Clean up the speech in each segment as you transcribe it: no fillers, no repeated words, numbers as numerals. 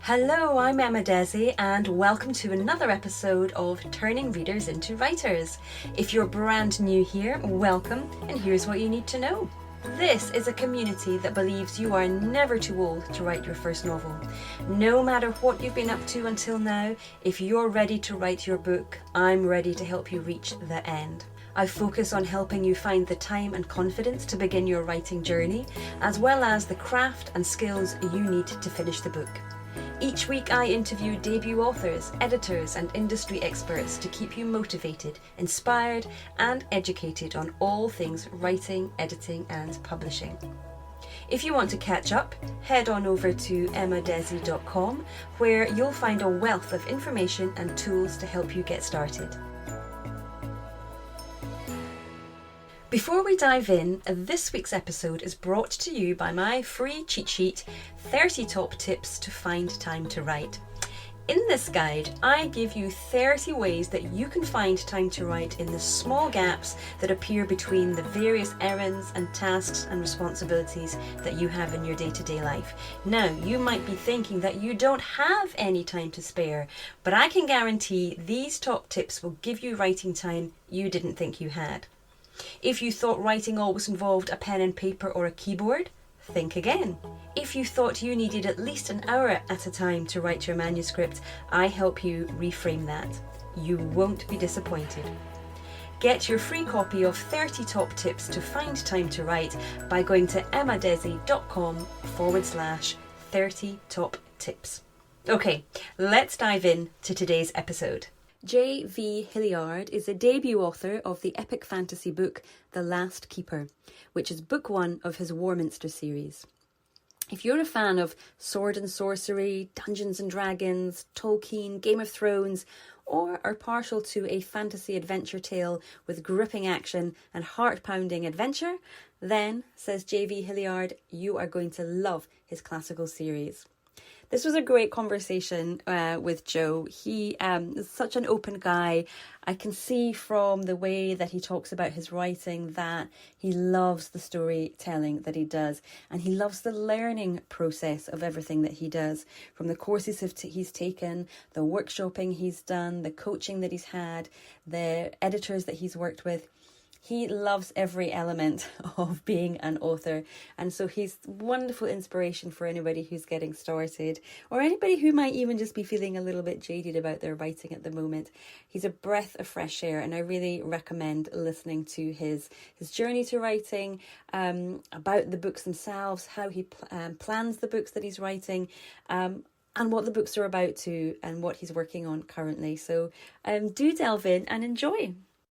Hello, I'm Emma Desi, and welcome to another episode of Turning Readers into Writers. If you're brand new here, welcome, and here's what you need to know. This is a community that believes you are never too old to write your first novel. No matter what you've been up to until now, if you're ready to write your book, I'm ready to help you reach the end. I focus on helping you find the time and confidence to begin your writing journey, as well as the craft and skills you need to finish the book. Each week I interview debut authors, editors and industry experts to keep you motivated, inspired and educated on all things writing, editing and publishing. If you want to catch up, head on over to emmadesi.com where you'll find a wealth of information and tools to help you get started. Before we dive in, this week's episode is brought to you by my free cheat sheet, 30 Top Tips to Find Time to Write. In this guide, I give you 30 ways that you can find time to write in the small gaps that appear between the various errands and tasks and responsibilities that you have in your day-to-day life. Now, you might be thinking that you don't have any time to spare, but I can guarantee these top tips will give you writing time you didn't think you had. If you thought writing always involved a pen and paper or a keyboard, think again. If you thought you needed at least an hour at a time to write your manuscript, I help you reframe that. You won't be disappointed. Get your free copy of 30 Top Tips to Find Time to Write by going to emmadesi.com/30 Top Tips. Okay, let's dive in to today's episode. J.V. Hilliard is a debut author of the epic fantasy book The Last Keeper, which is book one of his Warminster series. If you're a fan of sword and sorcery, Dungeons and Dragons, Tolkien, Game of Thrones, or are partial to a fantasy adventure tale with gripping action and heart-pounding adventure, then, says J.V. Hilliard, you are going to love his classical series. This was a great conversation with Joe. He is such an open guy. I can see from the way that he talks about his writing that he loves the storytelling that he does, and he loves the learning process of everything that he does, from the courses he's taken, the workshopping he's done, the coaching that he's had, the editors that he's worked with. He loves every element of being an author, and so he's wonderful inspiration for anybody who's getting started or anybody who might even just be feeling a little bit jaded about their writing at the moment. He's a breath of fresh air, and I really recommend listening to his journey to writing, about the books themselves, how he plans the books that he's writing, and what the books are about too, and what he's working on currently. So do delve in and enjoy.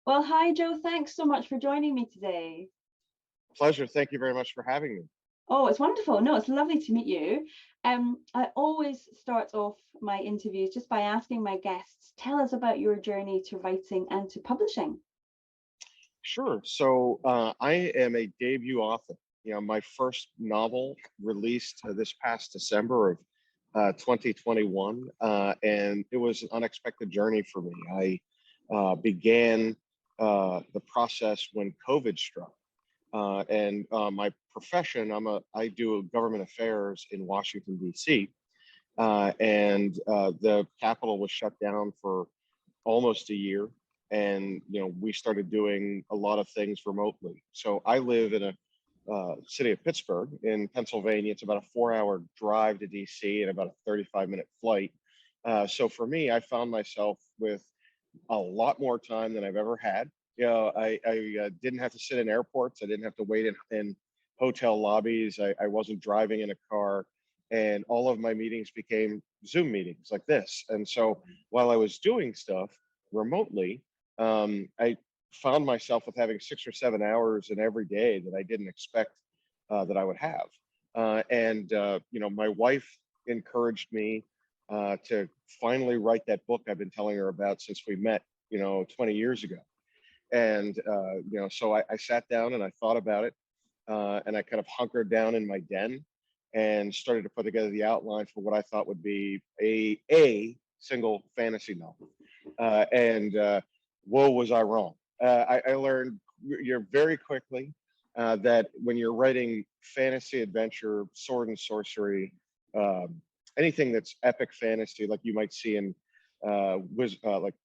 Well, hi, Joe. Thanks so much for joining me today. Pleasure. Thank you very much for having me. Oh, it's wonderful. No, it's lovely to meet you. I always start off my interviews just by asking my guests, tell us about your journey to writing and to publishing. Sure. So I am a debut author. My first novel released this past December of 2021, and it was an unexpected journey for me. I began the process when COVID struck. And my profession, I do government affairs in Washington, D.C. And the Capitol was shut down for almost a year. And, we started doing a lot of things remotely. So I live in a city of Pittsburgh in Pennsylvania. It's about a 4-hour drive to D.C. and about a 35-minute flight. So for me, I found myself with a lot more time than I've ever had. I didn't have to sit in airports. I didn't have to wait in hotel lobbies. I wasn't driving in a car, and all of my meetings became Zoom meetings like this. And so while I was doing stuff remotely, I found myself with having 6 or 7 hours in every day that I didn't expect that I would have. My wife encouraged me to finally write that book I've been telling her about since we met, 20 years ago. And, so I sat down and I thought about it, and I kind of hunkered down in my den and started to put together the outline for what I thought would be a single fantasy novel. Whoa, was I wrong. I learned very quickly that when you're writing fantasy, adventure, sword and sorcery, anything that's epic fantasy, like you might see in like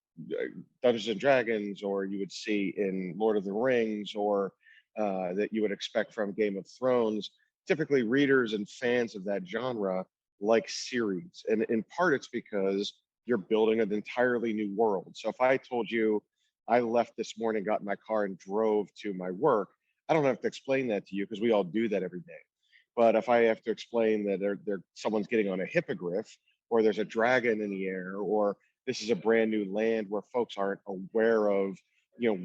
Dungeons and Dragons, or you would see in Lord of the Rings, or that you would expect from Game of Thrones. Typically, readers and fans of that genre like series, and in part it's because you're building an entirely new world. So if I told you I left this morning, got in my car, and drove to my work, I don't have to explain that to you because we all do that every day. But if I have to explain that someone's getting on a hippogriff, or there's a dragon in the air, or this is a brand new land where folks aren't aware of,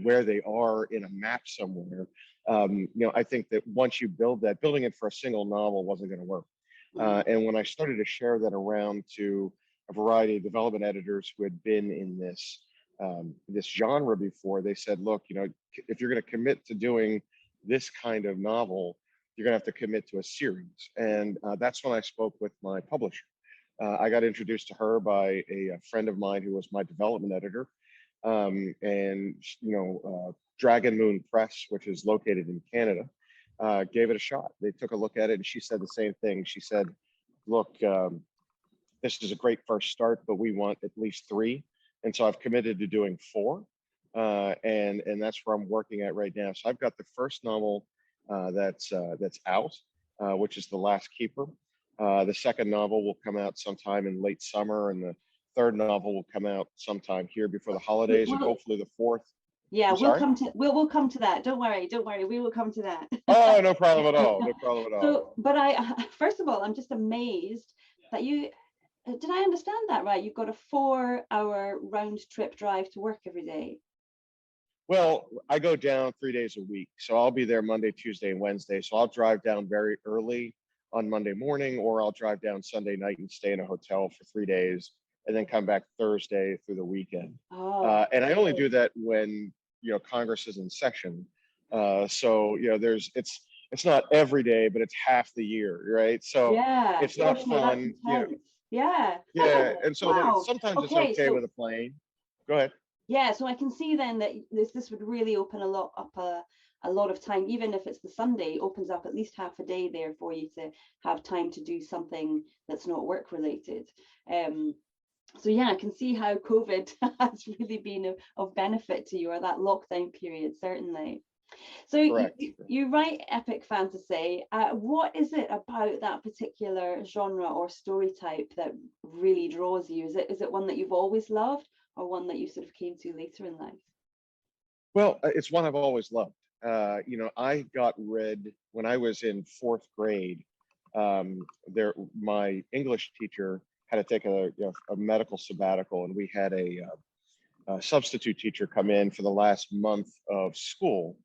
where they are in a map somewhere. I think that once you build that, building it for a single novel wasn't going to work. And when I started to share that around to a variety of development editors who had been in this genre before, they said, look, if you're going to commit to doing this kind of novel, you're going to have to commit to a series. And that's when I spoke with my publisher. I got introduced to her by a friend of mine who was my development editor. And Dragon Moon Press, which is located in Canada, gave it a shot. They took a look at it, and she said the same thing. She said, look, this is a great first start, but we want at least 3. And so I've committed to doing 4. And that's where I'm working at right now. So I've got the first novel that's out, which is The Last Keeper. The second novel will come out sometime in late summer, and the third novel will come out sometime here before the holidays, and hopefully the fourth. Yeah, we'll come to that. Don't worry. We will come to that. Oh, no problem at all. No problem at all. So, but first of all, I'm just amazed that did I understand that right? You've got a 4-hour round trip drive to work every day. Well, I go down 3 days a week. So I'll be there Monday, Tuesday, and Wednesday. So I'll drive down very early on Monday morning, or I'll drive down Sunday night and stay in a hotel for 3 days, and then come back Thursday through the weekend. And I only do that when Congress is in session. So it's not every day, but it's half the year, right? So it's not fun. Yeah. And so sometimes it's okay with a plane. Go ahead. Yeah, so I can see then that this would really open a lot of time, even if it's the Sunday, opens up at least half a day there for you to have time to do something that's not work related. So yeah, I can see how COVID has really been of benefit to you, or that lockdown period, certainly. So you write epic fantasy. What is it about that particular genre or story type that really draws you? Is it one that you've always loved, or one that you sort of came to later in life? Well, it's one I've always loved. I got read when I was in 4th grade. My English teacher had to take a medical sabbatical, and we had a substitute teacher come in for the last month of school.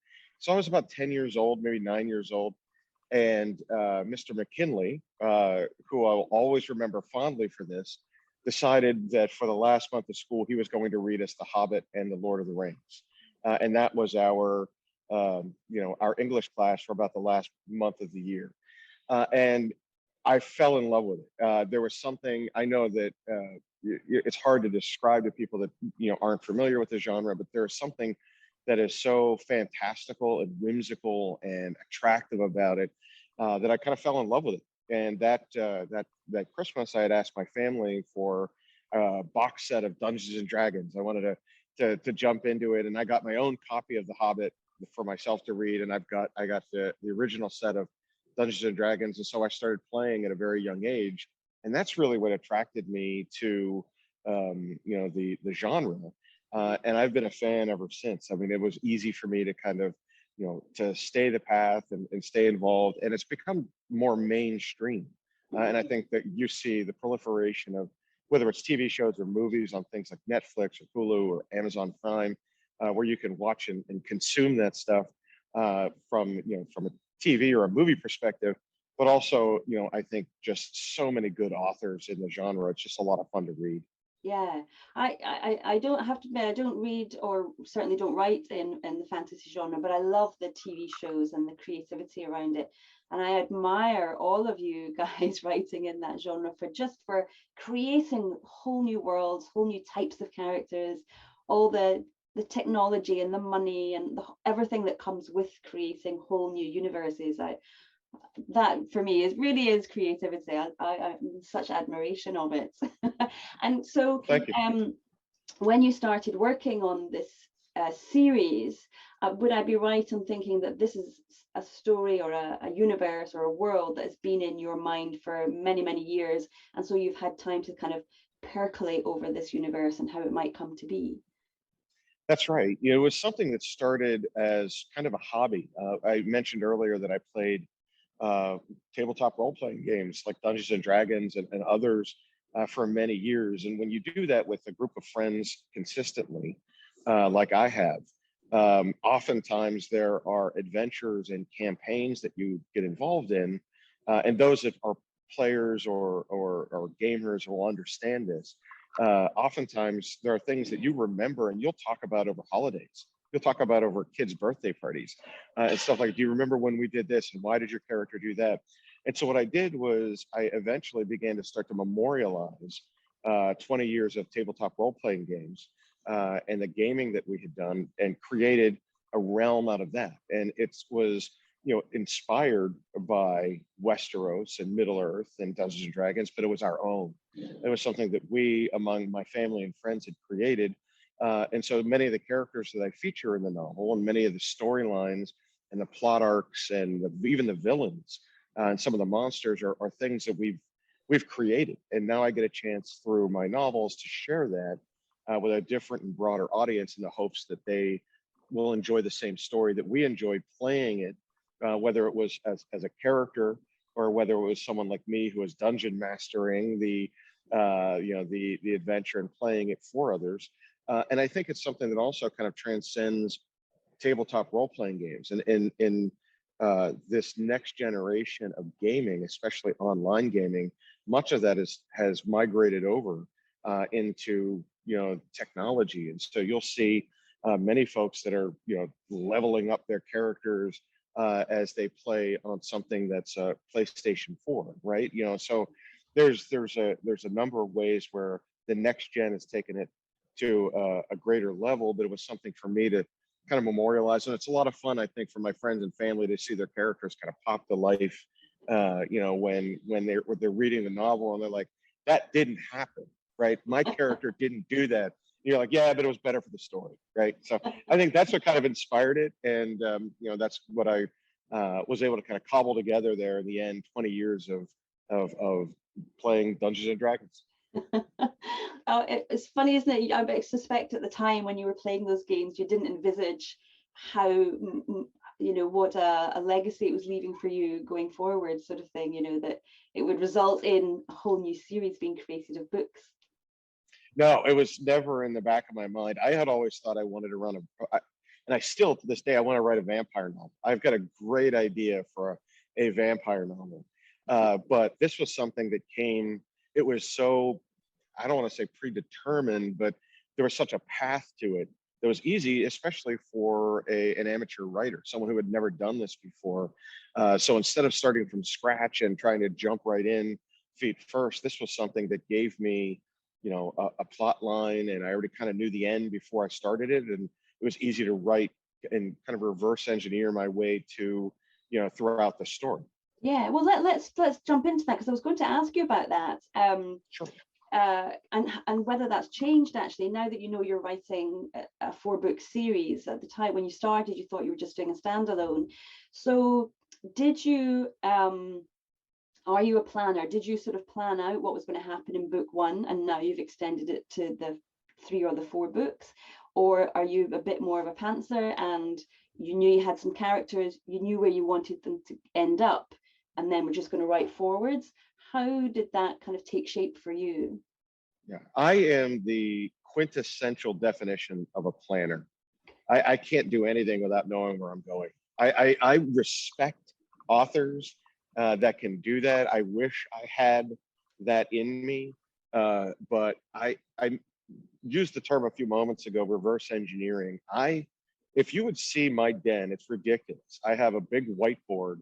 So I was about 10 years old, maybe 9 years old. And Mr. McKinley, who I'll always remember fondly for this, decided that for the last month of school, he was going to read us The Hobbit and The Lord of the Rings. And that was our English class for about the last month of the year. And I fell in love with it. There was something, I know that it's hard to describe to people that aren't familiar with the genre, but there is something that is so fantastical and whimsical and attractive about it that I kind of fell in love with it. And that Christmas, I had asked my family for a box set of Dungeons and Dragons. I wanted to jump into it, and I got my own copy of The Hobbit for myself to read, and I got the original set of Dungeons and Dragons, and so I started playing at a very young age, and that's really what attracted me to the genre. And I've been a fan ever since. I mean, it was easy for me to kind of, to stay the path and stay involved. And it's become more mainstream. And I think that you see the proliferation of, whether it's TV shows or movies on things like Netflix or Hulu or Amazon Prime, where you can watch and consume that stuff from a TV or a movie perspective. But also, I think just so many good authors in the genre. It's just a lot of fun to read. Yeah, I don't have to admit, I don't read, or certainly don't write in the fantasy genre, but I love the TV shows and the creativity around it. And I admire all of you guys writing in that genre for creating whole new worlds, whole new types of characters, all the technology and the money and everything that comes with creating whole new universes. that for me really is creativity. I such admiration of it. And so Thank you. when you started working on this series, would I be right in thinking that this is a story or a universe or a world that has been in your mind for many, many years, and so you've had time to kind of percolate over this universe and how it might come to be? That's right. You know, it was something that started as kind of a hobby. I mentioned earlier that I played tabletop role-playing games like Dungeons and Dragons and others for many years. And when you do that with a group of friends consistently, like I have, oftentimes there are adventures and campaigns that you get involved in, and those that are players or gamers will understand this. Oftentimes there are things that you remember and you'll talk about over holidays. You'll talk about over kids' birthday parties and stuff like, do you remember when we did this and why did your character do that? And so what I did was I eventually began to start to memorialize 20 years of tabletop role-playing games and the gaming that we had done, and created a realm out of that. And it was, you know, inspired by Westeros and Middle Earth and Dungeons and Dragons, but it was our own. It was something that we, among my family and friends, had created. And so many of the characters that I feature in the novel, and many of the storylines and the plot arcs, and even the villains and some of the monsters are things that we've created. And now I get a chance through my novels to share that with a different and broader audience, in the hopes that they will enjoy the same story that we enjoyed playing it, whether it was as a character, or whether it was someone like me who was dungeon mastering the the adventure and playing it for others. And I think it's something that also kind of transcends tabletop role-playing games. And in this next generation of gaming, especially online gaming, much of that has migrated over into technology. And so you'll see many folks that are leveling up their characters as they play on something that's a PlayStation 4, right? So there's a number of ways where the next gen has taken it to a greater level, but it was something for me to kind of memorialize. And it's a lot of fun, I think, for my friends and family to see their characters kind of pop to life, when they're reading the novel and they're like, that didn't happen, right? My character didn't do that. And you're like, yeah, but it was better for the story, right? So I think that's what kind of inspired it. And, that's what I was able to kind of cobble together there in the end, 20 years of playing Dungeons and Dragons. It's funny, isn't it? I suspect at the time when you were playing those games, you didn't envisage how what a legacy it was leaving for you going forward, sort of thing. That it would result in a whole new series being created of books. No, it was never in the back of my mind. I had always thought I wanted to and I still to this day I want to write a vampire novel. I've got a great idea for a vampire novel, but this was something that came. It was so, I don't want to say predetermined, but there was such a path to it that was easy, especially for an amateur writer, someone who had never done this before. So instead of starting from scratch and trying to jump right in feet first, this was something that gave me, a plot line, and I already kind of knew the end before I started it, and it was easy to write and kind of reverse engineer my way to, throughout the story. Yeah, well, let's jump into that, because I was going to ask you about that. Sure. And whether that's changed actually now that you're writing a 4-book series. At the time when you started, you thought you were just doing a standalone. So did you are you a planner? Did you sort of plan out what was going to happen in book 1, and now you've extended it to the 3 or the 4 books? Or are you a bit more of a pantser, and you knew you had some characters, you knew where you wanted them to end up, and then we're just going to write forwards? How did that kind of take shape for you? Yeah, I am the quintessential definition of a planner. I can't do anything without knowing where I'm going. I respect authors that can do that. I wish I had that in me, but I used the term a few moments ago, reverse engineering. If you would see my den, it's ridiculous. I have a big whiteboard,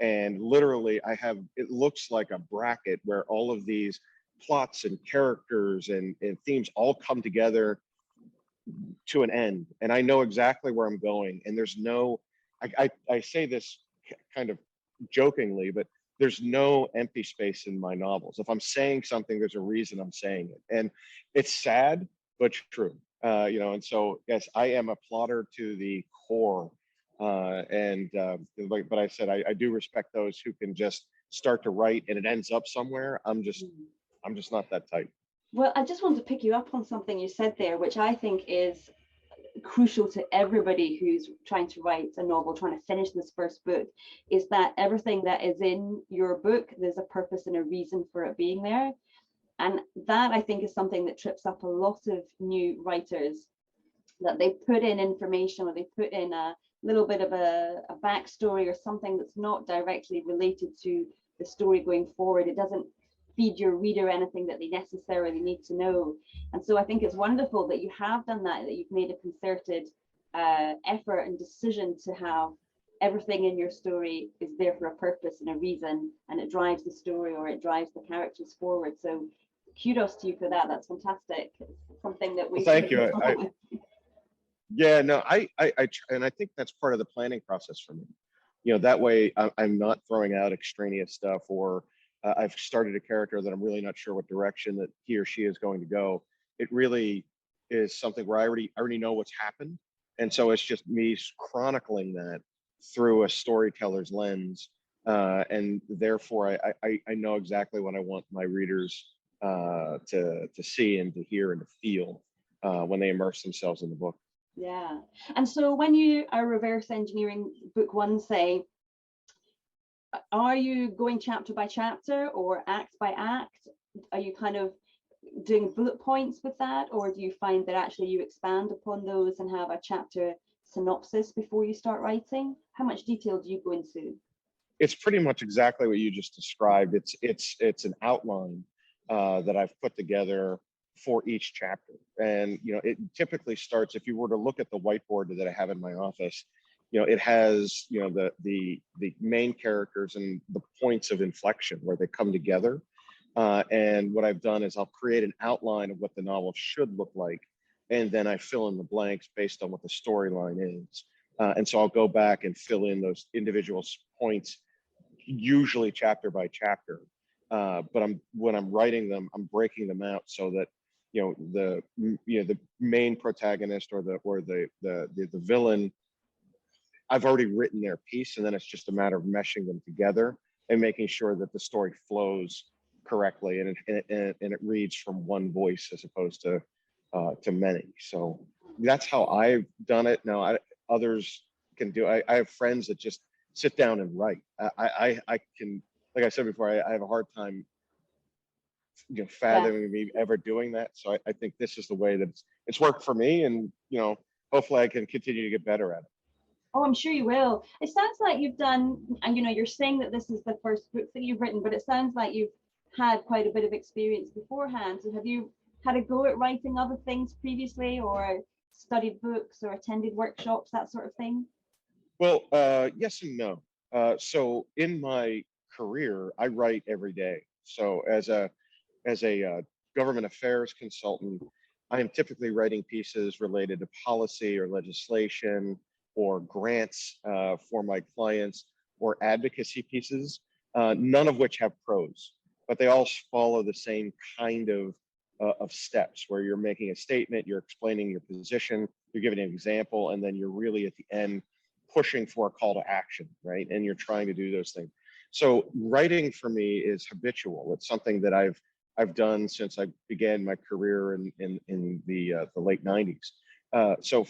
and literally it looks like a bracket where all of these plots and characters and themes all come together to an end. And I know exactly where I'm going. And there's no, I say this kind of jokingly, but there's no empty space in my novels. If I'm saying something, there's a reason I'm saying it. And it's sad, but true. And so, yes, I am a plotter to the core. But I said, I do respect those who can just start to write and it ends up somewhere. I'm just not that type. Well, I just want to pick you up on something you said there, which I think is crucial to everybody who's trying to write a novel, trying to finish this first book, is that everything that is in your book, there's a purpose and a reason for it being there. And that, I think, is something that trips up a lot of new writers, that they put in information or they put in a little bit of a backstory or something that's not directly related to the story going forward. It doesn't feed your reader anything that they necessarily need to know. And so I think it's wonderful that you have done that you've made a concerted effort and decision to have everything in your story is there for a purpose and a reason, and it drives the story or it drives the characters forward. So kudos to you for that. That's fantastic. It's something that we thank you. Yeah, no, I and I think that's part of the planning process for me. That way I'm not throwing out extraneous stuff, or I've started a character that I'm really not sure what direction that he or she is going to go. It really is something where I already know what's happened. And so it's just me chronicling that through a storyteller's lens. And therefore I know exactly what I want my readers to see and to hear and to feel when they immerse themselves in the book. Yeah. And so when you are reverse engineering book one, say, are you going chapter by chapter or act by act? Are you kind of doing bullet points with that, or do you find that actually you expand upon those and have a chapter synopsis before you start writing? How much detail do you go into? It's pretty much exactly what you just described. It's an outline that I've put together for each chapter. And, it typically starts, if you were to look at the whiteboard that I have in my office, it has, the main characters and the points of inflection where they come together. And what I've done is I'll create an outline of what the novel should look like. And then I fill in the blanks based on what the storyline is. And so I'll go back and fill in those individual points, usually chapter by chapter. But when I'm writing them, I'm breaking them out so that the main protagonist or the villain, I've already written their piece, and then it's just a matter of meshing them together and making sure that the story flows correctly and it reads from one voice as opposed to many. So that's how I've done it. Now others can do. I have friends that just sit down and write. I can, like I said before, I have a hard time fathoming me ever doing that. So I think this is the way that it's worked for me, and hopefully I can continue to get better at it. Oh, I'm sure you will. It sounds like you've done, and you're saying that this is the first book that you've written, but it sounds like you've had quite a bit of experience beforehand. So have you had a go at writing other things previously, or studied books or attended workshops, that sort of thing? Well, yes and no. So in my career, I write every day. So as a government affairs consultant, I am typically writing pieces related to policy or legislation or grants for my clients, or advocacy pieces, none of which have prose, but they all follow the same kind of steps, where you're making a statement, you're explaining your position, you're giving an example, and then you're really at the end pushing for a call to action, right? And you're trying to do those things. So writing for me is habitual. It's something that I've done since I began my career in the late 90s. So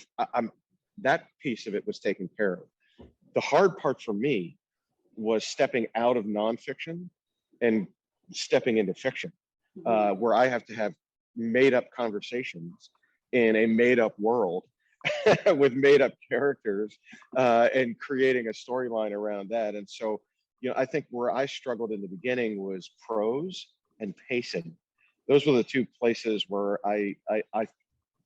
that piece of it was taken care of. The hard part for me was stepping out of nonfiction and stepping into fiction, where I have to have made up conversations in a made up world with made up characters, and creating a storyline around that. And so, I think where I struggled in the beginning was prose and pacing. Those were the two places where I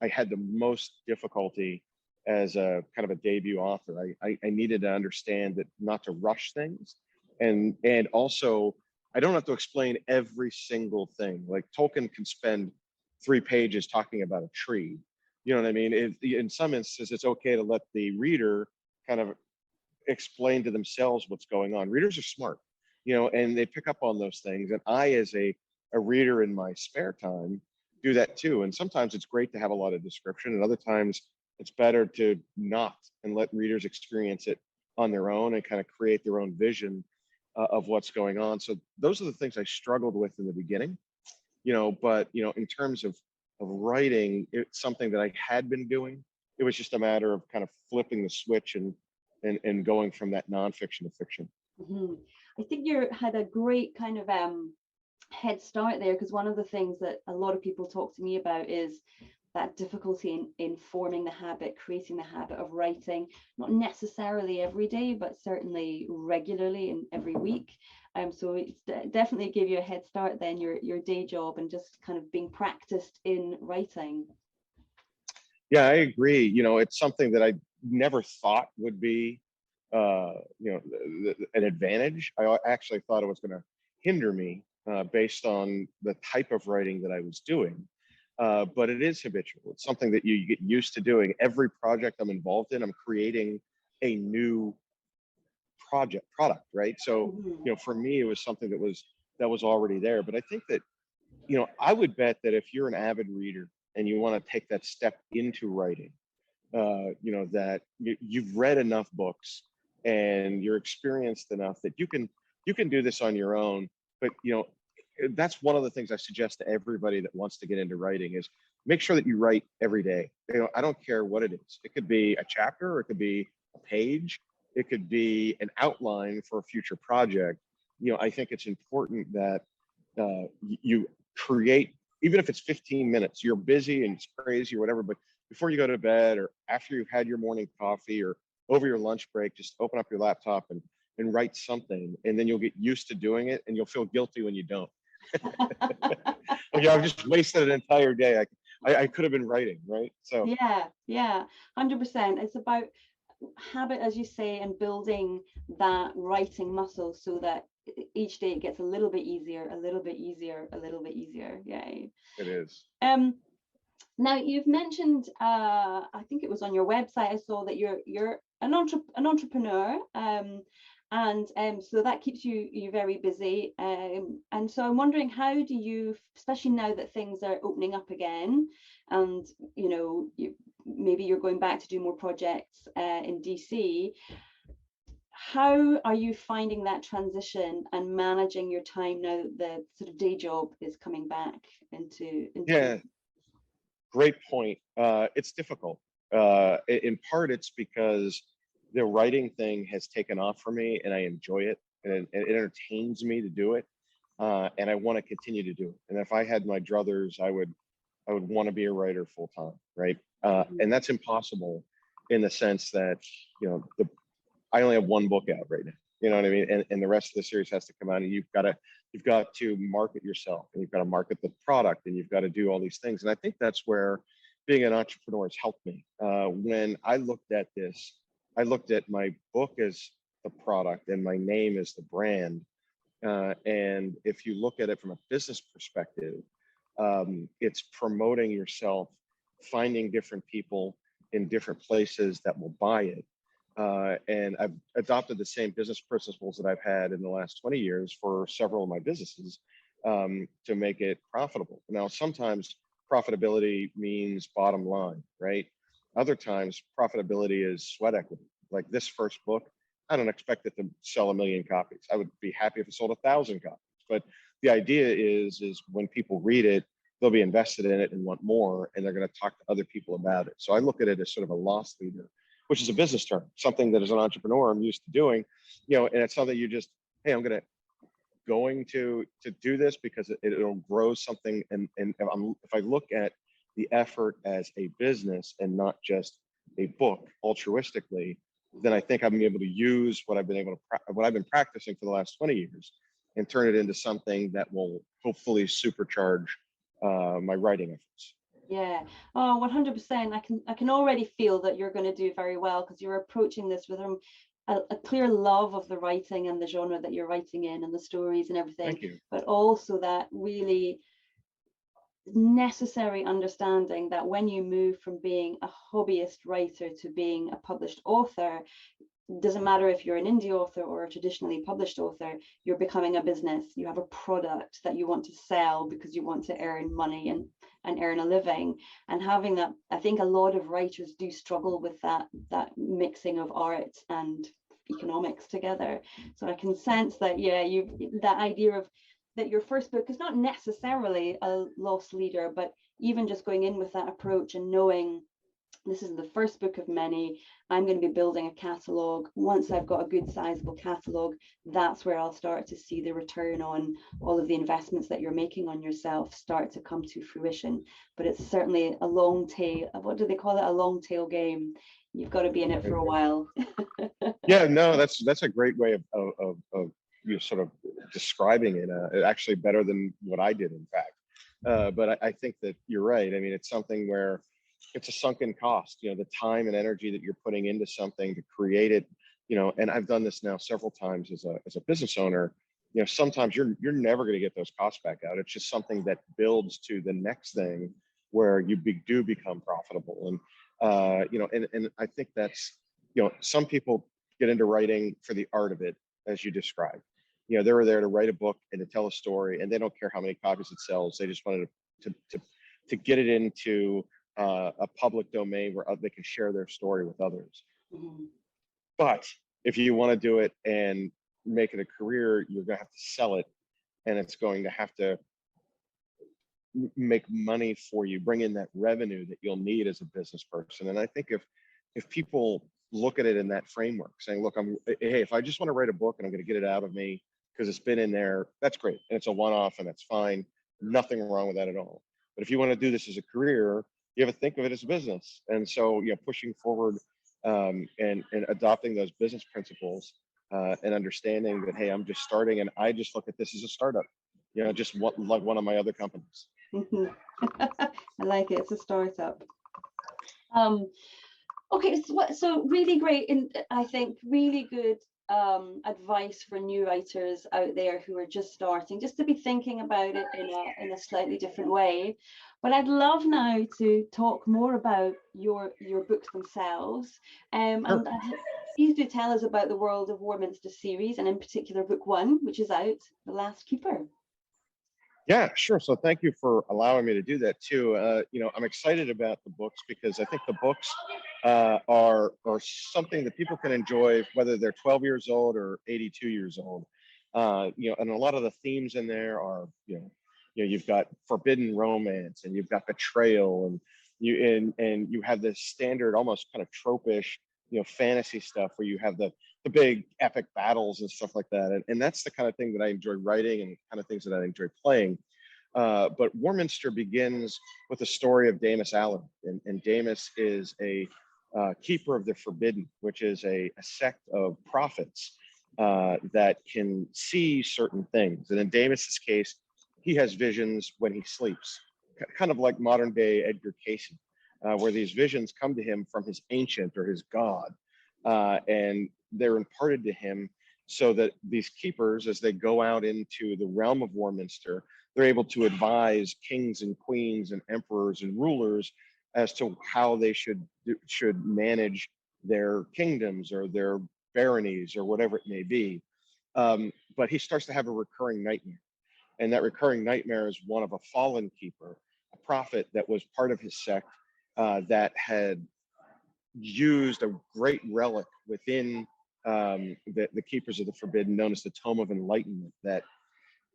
had the most difficulty as a kind of a debut author. I needed to understand that not to rush things, and also I don't have to explain every single thing. Like Tolkien can spend 3 pages talking about a tree. You know what I mean? In some instances, it's okay to let the reader kind of explain to themselves what's going on. Readers are smart, and they pick up on those things. And I, as a reader in my spare time, do that too. And sometimes it's great to have a lot of description, and other times it's better to not, and let readers experience it on their own and kind of create their own vision of what's going on. So those are the things I struggled with in the beginning, but in terms of writing, it's something that I had been doing. It was just a matter of kind of flipping the switch and going from that nonfiction to fiction. Mm-hmm. I think you had a great kind of head start there, because one of the things that a lot of people talk to me about is that difficulty in forming the habit, creating the habit of writing, not necessarily every day, but certainly regularly and every week. So it's definitely gave you a head start then, your day job, and just kind of being practiced in writing. Yeah, I agree. It's something that I never thought would be, an advantage. I actually thought it was going to hinder me based on the type of writing that I was doing. But it is habitual. It's something that you get used to doing. Every project I'm involved in, I'm creating a new product, right? So, for me, it was something that was already there. But I think that, I would bet that if you're an avid reader and you want to take that step into writing, that you've read enough books and you're experienced enough that you can do this on your own. But that's one of the things I suggest to everybody that wants to get into writing is make sure that you write every day. I don't care what it is. It could be a chapter, or it could be a page, it could be an outline for a future project. I think it's important that you create, even if it's 15 minutes, you're busy and it's crazy or whatever, but before you go to bed or after you've had your morning coffee or over your lunch break, just open up your laptop and write something, and then you'll get used to doing it, and you'll feel guilty when you don't. I've just wasted an entire day. I could have been writing, right? So yeah, 100%. It's about habit, as you say, and building that writing muscle so that each day it gets a little bit easier, a little bit easier, a little bit easier. Yay. It is. Now you've mentioned, I think it was on your website, I saw that you're an entrepreneur, and so that keeps you very busy. And so I'm wondering, how do you, especially now that things are opening up again, and maybe you're going back to do more projects in DC, how are you finding that transition and managing your time now that the sort of day job is coming back into Yeah, great point. It's difficult. In part, it's because the writing thing has taken off for me, and I enjoy it, and it entertains me to do it, and I want to continue to do it. And if I had my druthers, I would want to be a writer full time, right? And that's impossible in the sense that I only have one book out right now. You know what I mean? And the rest of the series has to come out, and you've got to market yourself, and you've got to market the product, and you've got to do all these things. And I think that's where being an entrepreneur has helped me. When I looked at this, I looked at my book as the product and my name as the brand. And if you look at it from a business perspective, it's promoting yourself, finding different people in different places that will buy it. And I've adopted the same business principles that I've had in the last 20 years for several of my businesses to make it profitable. Now, sometimes profitability means bottom line, right? Other times profitability is sweat equity. Like this first book, I don't expect it to sell 1 million copies. I would be happy if it sold 1,000 copies. But the idea is when people read it, they'll be invested in it and want more, and they're going to talk to other people about it. So I look at it as sort of a loss leader, which is a business term, something that as an entrepreneur I'm used to doing, and it's something you just, hey, I'm going to do this because it'll grow something. And if I look at the effort as a business and not just a book altruistically, then I think I'm able to use what I've been practicing for the last 20 years and turn it into something that will hopefully supercharge my writing efforts. Yeah. Oh, 100%. I can already feel that you're going to do very well, because you're approaching this with a clear love of the writing and the genre that you're writing in and the stories and everything. Thank you. But also that really necessary understanding that when you move from being a hobbyist writer to being a published author, doesn't matter if you're an indie author or a traditionally published author, you're becoming a business. You have a product that you want to sell because you want to earn money and earn a living. And having that, I think a lot of writers do struggle with that mixing of art and economics together. So I can sense that, yeah, that idea of that your first book is not necessarily a lost leader, but even just going in with that approach and knowing this is the first book of many. I'm going to be building a catalogue. Once I've got a good sizable catalogue, that's where I'll start to see the return on all of the investments that you're making on yourself start to come to fruition. But it's certainly a long tail. What do they call it? A long tail game. You've got to be in it for a while. Yeah, no, that's a great way of you know, sort of describing it. Actually, better than what I did, in fact. But I think that you're right. I mean, it's something where it's a sunken cost. You know, the time and energy that you're putting into something to create it. You know, and I've done this now several times as a business owner. You know, sometimes you're never going to get those costs back out. It's just something that builds to the next thing where you do become profitable. And you know, and I think that's, you know, some people get into writing for the art of it, as you described. You know, they were there to write a book and to tell a story, and they don't care how many copies it sells. They just wanted to get it into a public domain where they can share their story with others. Mm-hmm. But if you want to do it and make it a career, you're going to have to sell it, and it's going to have to make money for you, bring in that revenue that you'll need as a business person. And I think if people look at it in that framework, saying, look, hey, if I just want to write a book and I'm going to get it out of me because it's been in there, that's great. And it's a one-off and that's fine. Nothing wrong with that at all. But if you want to do this as a career, you have to think of it as a business. And so, you know, pushing forward and adopting those business principles and understanding that, hey, I'm just starting and I just look at this as a startup, you know, just like one of my other companies. I like it. It's a startup. Okay, so really great, and I think really good advice for new writers out there who are just starting, just to be thinking about it in a slightly different way. But I'd love now to talk more about your books themselves. And please do tell us about the World of Warminster series, and in particular book 1, which is out, The Last Keeper. Yeah, sure. So thank you for allowing me to do that too. You know, I'm excited about the books because I think the books are something that people can enjoy, whether they're 12 years old or 82 years old. You know, and a lot of the themes in there are, you've got forbidden romance and you've got betrayal, and you have this standard, almost kind of tropish, fantasy stuff where you have the big epic battles and stuff like that. And that's the kind of thing that I enjoy writing and the kind of things that I enjoy playing. But Warminster begins with the story of Damus Allen. And Damus is a keeper of the forbidden, which is a sect of prophets that can see certain things. And in Damus's case, he has visions when he sleeps, kind of like modern day Edgar Cayce, where these visions come to him from his ancient or his god. And they're imparted to him so that these keepers, as they go out into the realm of Warminster, they're able to advise kings and queens and emperors and rulers as to how they should manage their kingdoms or their baronies or whatever it may be. But he starts to have a recurring nightmare. And that recurring nightmare is one of a fallen keeper, a prophet that was part of his sect that had used a great relic within the keepers of the forbidden, known as the Tome of Enlightenment, that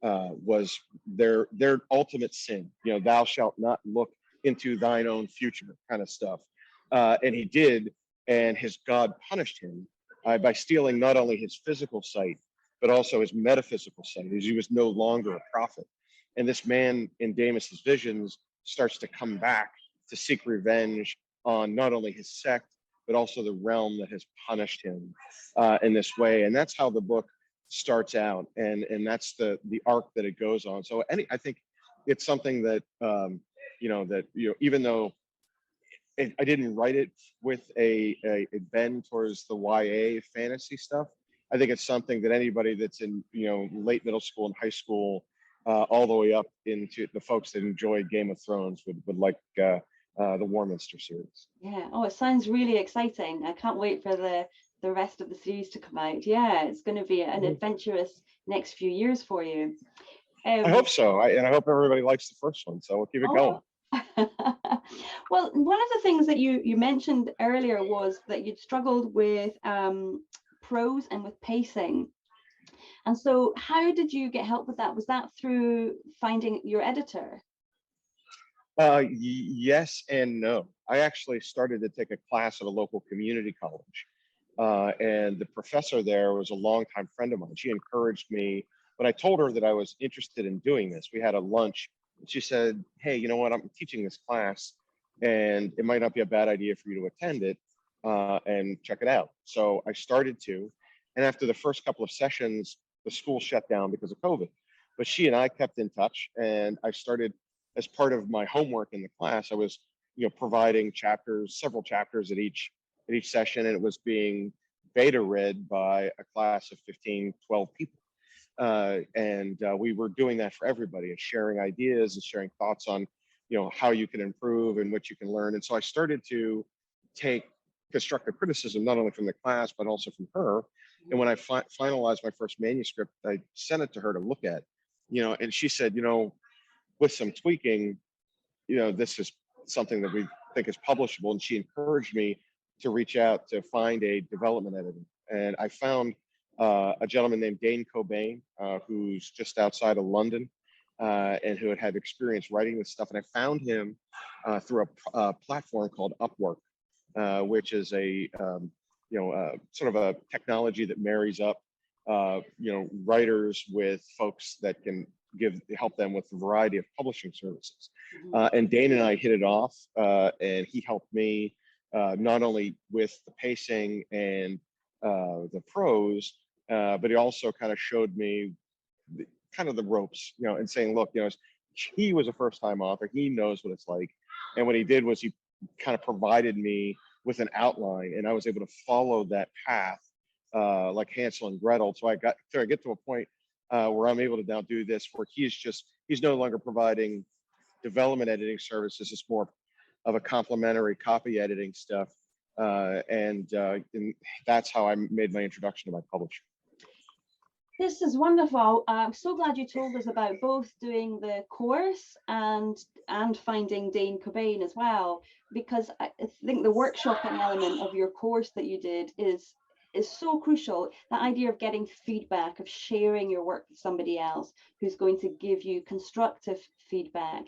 was their ultimate sin. Thou shalt not look into thine own future, kind of stuff. And he did, and his god punished him by stealing not only his physical sight, but also his metaphysical sight, as he was no longer a prophet. And this man in Damus's visions starts to come back to seek revenge on not only his sect, but also the realm that has punished him in this way. And that's how the book starts out. And that's the arc that it goes on. So I think it's something that, even though I didn't write it with a bend towards the YA fantasy stuff, I think it's something that anybody that's in, late middle school and high school, all the way up into the folks that enjoy Game of Thrones would like the Warminster series. Yeah. Oh, it sounds really exciting. I can't wait for the the rest of the series to come out. Yeah, it's going to be an adventurous next few years for you. I hope so. And I hope everybody likes the first one. So we'll keep it going. Well, one of the things that you mentioned earlier was that you'd struggled with prose and with pacing. And so how did you get help with that? Was that through finding your editor? Yes and no. I actually started to take a class at a local community college. And the professor there was a longtime friend of mine. She encouraged me when I told her that I was interested in doing this. We had a lunch. And she said, hey, you know what? I'm teaching this class and it might not be a bad idea for you to attend it and check it out. So I started to. And after the first couple of sessions, the school shut down because of COVID. But she and I kept in touch, and I started, as part of my homework in the class, I was, providing several chapters at each session, and it was being beta read by a class of 15, 12 people. And we were doing that for everybody and sharing ideas and sharing thoughts on, how you can improve and what you can learn. And so I started to take constructive criticism, not only from the class, but also from her. And when I finalized my first manuscript, I sent it to her to look at, and she said, with some tweaking, this is something that we think is publishable. And she encouraged me to reach out to find a development editor. And I found a gentleman named Dane Cobain, who's just outside of London, and who had experience writing this stuff. And I found him through a platform called Upwork, which is a sort of a technology that marries up writers with folks that can help them with a variety of publishing services. And Dane and I hit it off, and he helped me not only with the pacing and the prose, but he also kind of showed me the ropes, and saying, look, he was a first-time author. He knows what it's like. And what he did was he kind of provided me with an outline, and I was able to follow that path like Hansel and Gretel. So I get to a point where I'm able to now do this, where he's no longer providing development editing services. It's more of a complementary copy editing stuff. And that's how I made my introduction to my publisher. This is wonderful. I'm so glad you told us about both doing the course and finding Dane Cobain as well, because I think the workshopping element of your course that you did is so crucial. That idea of getting feedback, of sharing your work with somebody else who's going to give you constructive feedback,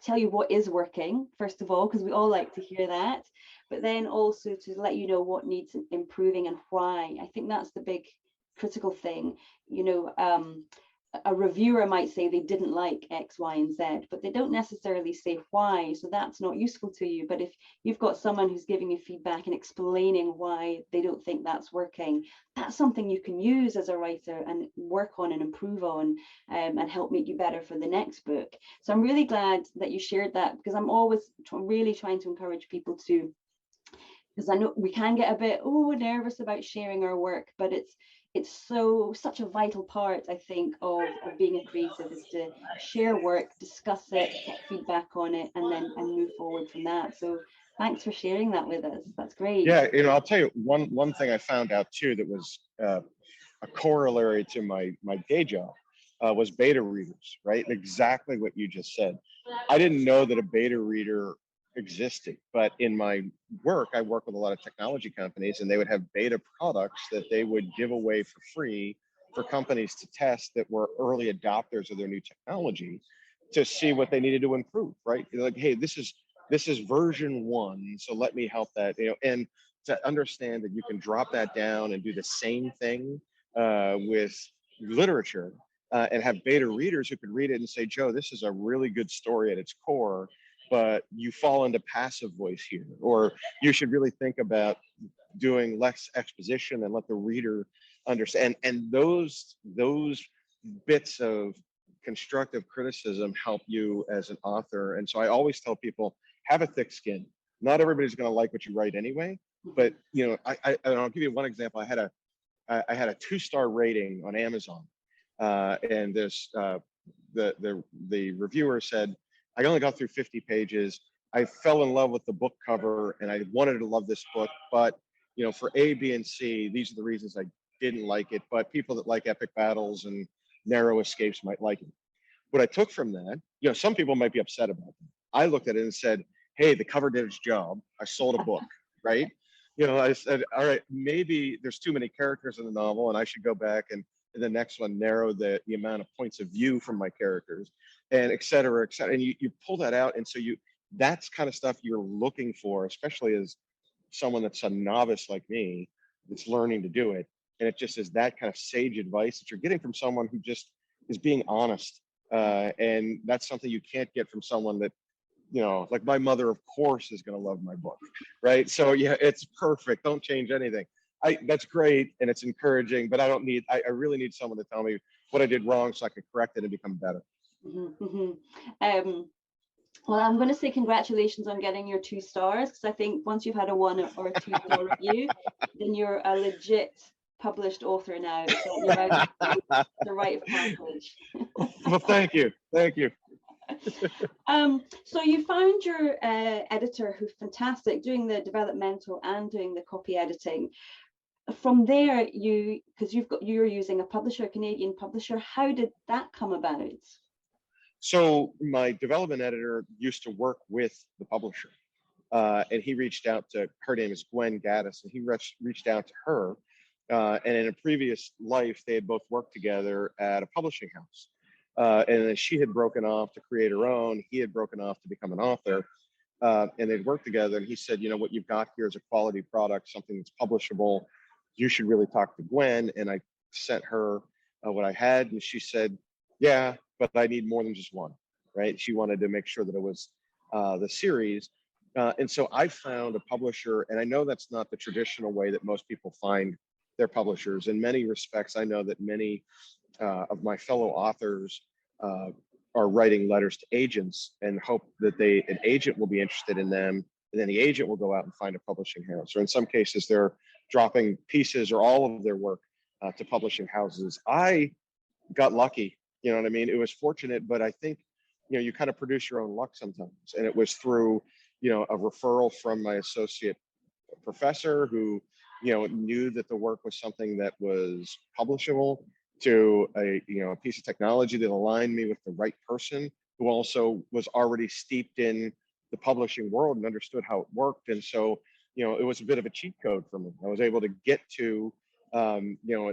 tell you what is working, first of all, because we all like to hear that, but then also to let you know what needs improving and why. I think that's the big critical thing. A reviewer might say they didn't like X, Y, and Z, but they don't necessarily say why, so that's not useful to you. But if you've got someone who's giving you feedback and explaining why they don't think that's working, that's something you can use as a writer and work on and improve on, and help make you better for the next book. So I'm really glad that you shared that, because I'm always really trying to encourage people to, because I know we can get a bit nervous about sharing our work, but it's such a vital part, I think, of being a creative, is to share work, discuss it, get feedback on it, and move forward from that. So thanks for sharing that with us. That's great. Yeah, I'll tell you one thing I found out too that was a corollary to my day job was beta readers, right? Exactly what you just said. I didn't know that a beta reader existed, but in my work, I work with a lot of technology companies, and they would have beta products that they would give away for free for companies to test that were early adopters of their new technology, to see what they needed to improve, right? Like, hey, this is version 1, so let me help that, and to understand that you can drop that down and do the same thing with literature, and have beta readers who could read it and say, Joe, this is a really good story at its core, but you fall into passive voice here, or you should really think about doing less exposition and let the reader understand. And those bits of constructive criticism help you as an author. And so I always tell people, have a thick skin. Not everybody's going to like what you write anyway, but I'll give you one example. I had a 2-star rating on Amazon, and this the reviewer said, I only got through 50 pages. I fell in love with the book cover and I wanted to love this book, but for A, B, and C, these are the reasons I didn't like it, but people that like epic battles and narrow escapes might like it. What I took from that, some people might be upset about that. I looked at it and said, hey, the cover did its job. I sold a book, right? I said, all right, maybe there's too many characters in the novel and I should go back and in the next one narrow the amount of points of view from my characters, and et cetera, et cetera. And you pull that out. And so that's kind of stuff you're looking for, especially as someone that's a novice like me that's learning to do it. And it just is that kind of sage advice that you're getting from someone who just is being honest. And that's something you can't get from someone that, like my mother, of course, is going to love my book, right? So yeah, it's perfect. Don't change anything. That's great and it's encouraging, but I really need someone to tell me what I did wrong so I can correct it and become better. Well, I'm going to say congratulations on getting your 2 stars, because I think once you've had a 1 or a 2-star review, then you're a legit published author now. So you're out of the rite of passage. Well, thank you. So you found your editor, who's fantastic, doing the developmental and doing the copy editing. From there, because you're using a publisher, a Canadian publisher, how did that come about? So my development editor used to work with the publisher, and he reached out to, her name is Gwen Gaddis, and he reached out to her. And in a previous life, they had both worked together at a publishing house. And then she had broken off to create her own. He had broken off to become an author. And they'd worked together. And he said, what you've got here is a quality product, something that's publishable. You should really talk to Gwen. And I sent her what I had. And she said, yeah, but I need more than just one, right? She wanted to make sure that it was the series. And so I found a publisher, and I know that's not the traditional way that most people find their publishers. In many respects, I know that many of my fellow authors are writing letters to agents and hope that an agent will be interested in them, and then the agent will go out and find a publishing house. Or in some cases, they're dropping pieces or all of their work to publishing houses. I got lucky, you know what I mean? It was fortunate, but I think, you kind of produce your own luck sometimes. And it was through, a referral from my associate professor who, knew that the work was something that was publishable, to a piece of technology that aligned me with the right person who also was already steeped in the publishing world and understood how it worked. And so, it was a bit of a cheat code for me. I was able to get to, at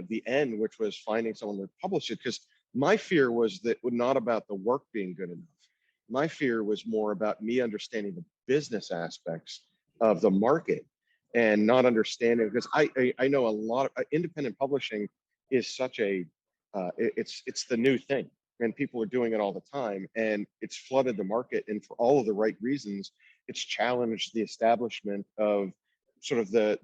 the end, which was finding someone to publish it, because my fear was that not about the work being good enough. My fear was more about me understanding the business aspects of the market and not understanding, because I know a lot of independent publishing is such a it's the new thing, and people are doing it all the time, and it's flooded the market, and for all of the right reasons, it's challenged the establishment of sort of the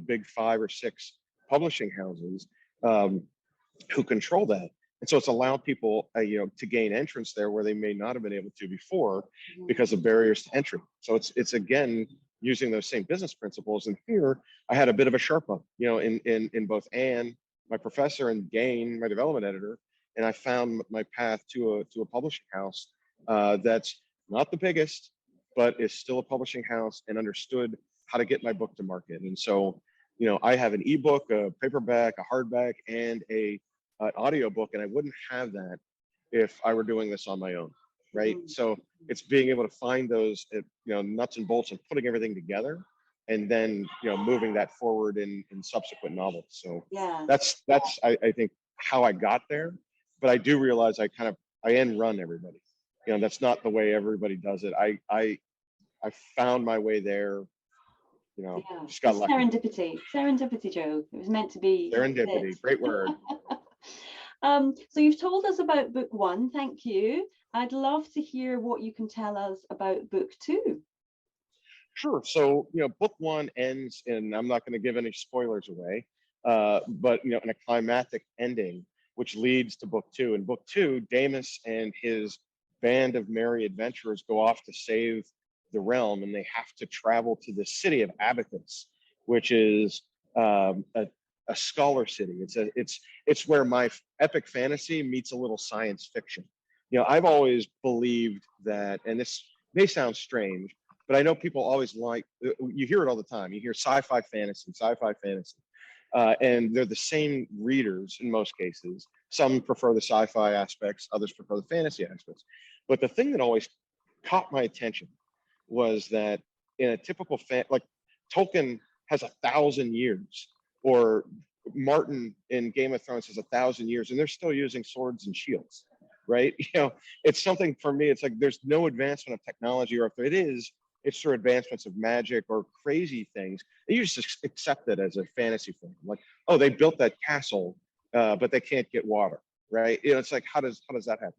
big 5 or 6 publishing houses who control that. And so it's allowed people to gain entrance there where they may not have been able to before because of barriers to entry. So it's again using those same business principles. And here I had a bit of a Sherpa, in both Anne, my professor, and Gain, my development editor, and I found my path to a publishing house that's not the biggest, but is still a publishing house and understood how to get my book to market. And so, I have an ebook, a paperback, a hardback, and an audiobook, and I wouldn't have that if I were doing this on my own, right? So it's being able to find those, nuts and bolts and putting everything together, and then moving that forward in subsequent novels. So Yeah, that's I think how I got there. But I do realize I end run everybody. That's not the way everybody does it. I found my way there. Just got lucky. Serendipity, Joe. It was meant to be. Serendipity, great word. So you've told us about book 1. Thank you. I'd love to hear what you can tell us about book 2. Sure. So, book 1 ends, and I'm not going to give any spoilers away, but, in a climactic ending, which leads to book 2. In book 2, Damus and his band of merry adventurers go off to save the realm, and they have to travel to the city of Abacus, which is a scholar city. It's where my epic fantasy meets a little science fiction. I've always believed that, and this may sound strange, but I know people always you hear it all the time. You hear sci-fi fantasy, and they're the same readers in most cases. Some prefer the sci-fi aspects, others prefer the fantasy aspects. But the thing that always caught my attention was that in a typical like Tolkien has 1,000 years, or Martin in Game of Thrones has 1,000 years, and they're still using swords and shields, right? It's something for me. It's like there's no advancement of technology, or if it is, it's through advancements of magic or crazy things. And you just accept it as a fantasy film. Like, oh, they built that castle, but they can't get water, right? It's like, how does that happen?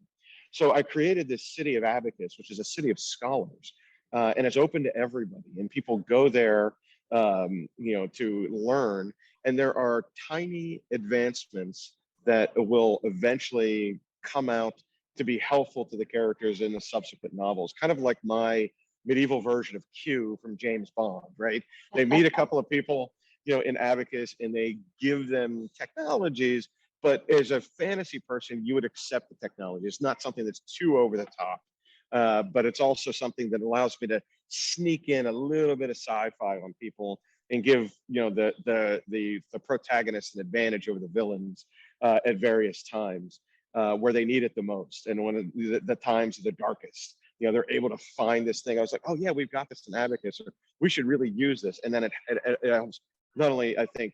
So I created this city of Abacus, which is a city of scholars, and it's open to everybody. And people go there, to learn. And there are tiny advancements that will eventually come out to be helpful to the characters in the subsequent novels, kind of like my medieval version of Q from James Bond, right? They meet a couple of people, in Abacus, and they give them technologies, but as a fantasy person, you would accept the technology. It's not something that's too over the top, but it's also something that allows me to sneak in a little bit of sci-fi on people and give the protagonist an advantage over the villains at various times where they need it the most, and when the times are the darkest. They're able to find this thing. I was like, oh yeah, we've got this in Abacus, or we should really use this. And then it helps not only, I think,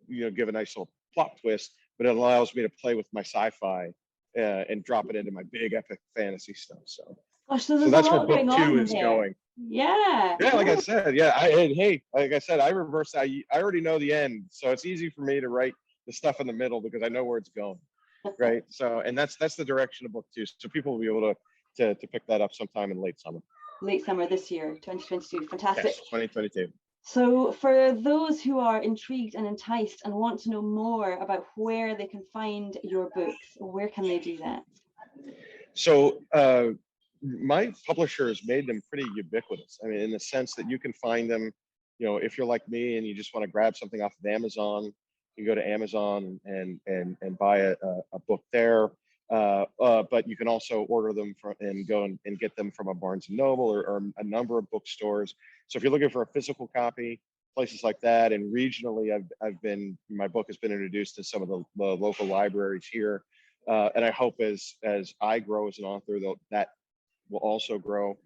give a nice little plot twist, but it allows me to play with my sci-fi and drop it into my big epic fantasy stuff. So, gosh, so that's where book 2 is going. Yeah. Yeah, like I said, yeah. Like I said, I reversed. I already know the end, so it's easy for me to write the stuff in the middle because I know where it's going, right? So, and that's the direction of book 2. So people will be able to pick that up sometime in late summer. Late summer this year, 2022. Fantastic. Yes, 2022. So for those who are intrigued and enticed and want to know more about where they can find your books, where can they do that? So my publisher has made them pretty ubiquitous. I mean, in the sense that you can find them, if you're like me and you just want to grab something off of Amazon, you go to Amazon and buy a book there. But you can also order them and go and get them from a Barnes and Noble or a number of bookstores. So if you're looking for a physical copy, places like that, and regionally, my book has been introduced to some of the local libraries here, and I hope as I grow as an author, that will also grow.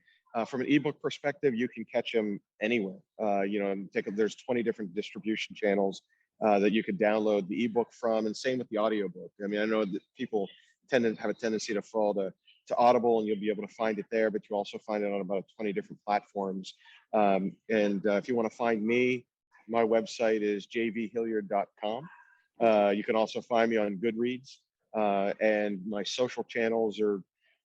From an ebook perspective, you can catch them anywhere. There's 20 different distribution channels that you could download the ebook from, and same with the audiobook. I mean, I know that people tend to have a tendency to fall to Audible, and you'll be able to find it there, but you also find it on about 20 different platforms. If you want to find me, my website is jvhilliard.com. You can also find me on Goodreads, and my social channels are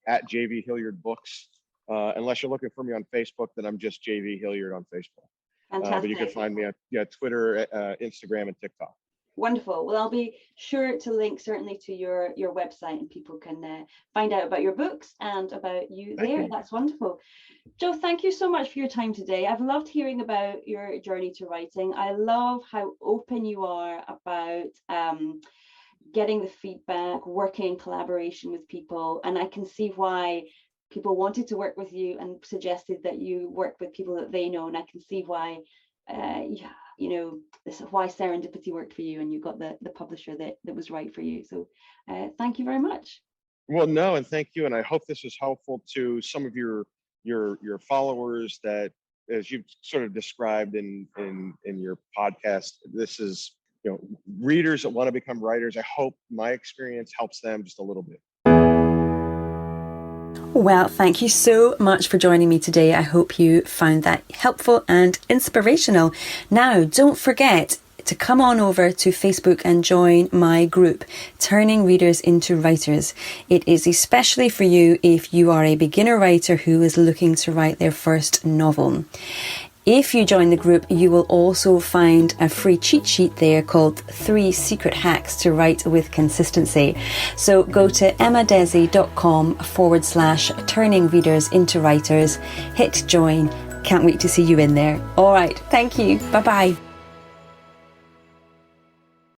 at JV Hilliard Books. Unless you're looking for me on Facebook, then I'm just JV Hilliard on Facebook. But you can find me on Twitter, Instagram, and TikTok. Wonderful. Well, I'll be sure to link certainly to your website, and people can find out about your books and about you there. That's wonderful. Joe, thank you so much for your time today. I've loved hearing about your journey to writing. I love how open you are about getting the feedback, working in collaboration with people. And I can see why people wanted to work with you and suggested that you work with people that they know. And I can see why, this is why serendipity worked for you, and you got the publisher that was right for you. So thank you very much. Well, no, and thank you. And I hope this is helpful to some of your followers that, as you've sort of described in your podcast, this is, readers that want to become writers. I hope my experience helps them just a little bit. Well, thank you so much for joining me today. I hope you found that helpful and inspirational. Now, don't forget to come on over to Facebook and join my group, Turning Readers into Writers. It is especially for you if you are a beginner writer who is looking to write their first novel. If you join the group, you will also find a free cheat sheet there called 3 Secret Hacks to Write with Consistency. So go to emmadesi.com/turning readers into writers, hit join. Can't wait to see you in there. All right. Thank you. Bye-bye.